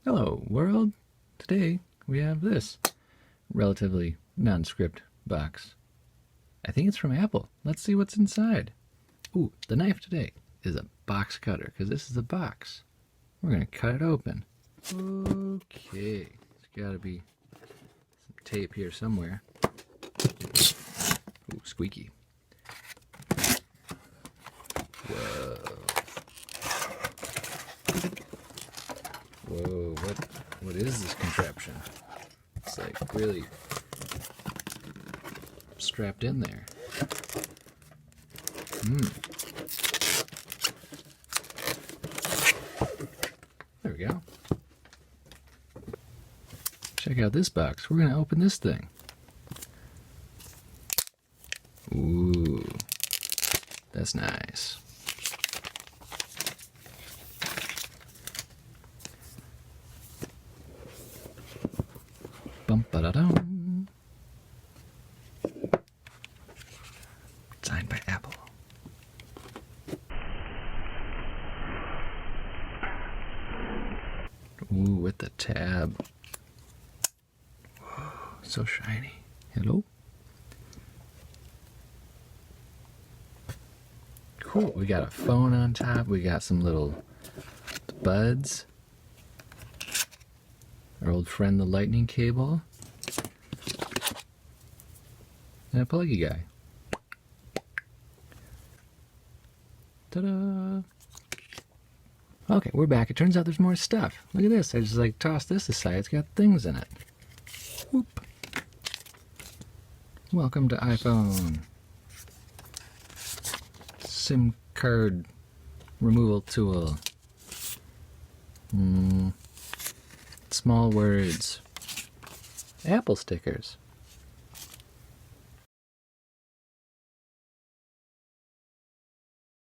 Hello, world. Today we have this relatively nondescript box. I think it's from Apple. Let's see what's inside. Ooh, the knife today is a box cutter because this is a box. We're going to cut it open. Okay, there's got to be some tape here somewhere. Ooh, squeaky. Whoa. Whoa, what is this contraption? It's like really strapped in there. There we go. Check out this box. We're going to open this thing. Ooh, that's nice. Bum-ba-da-dum. Signed by Apple. Ooh, with the tab. Whoa, so shiny. Hello? Cool. We got a phone on top. We got some little buds. Our old friend, the lightning cable. And a pluggy guy. Ta-da! Okay, we're back. It turns out there's more stuff. Look at this. I just tossed this aside. It's got things in it. Whoop. Welcome to iPhone. SIM card removal tool. Small words. Apple stickers.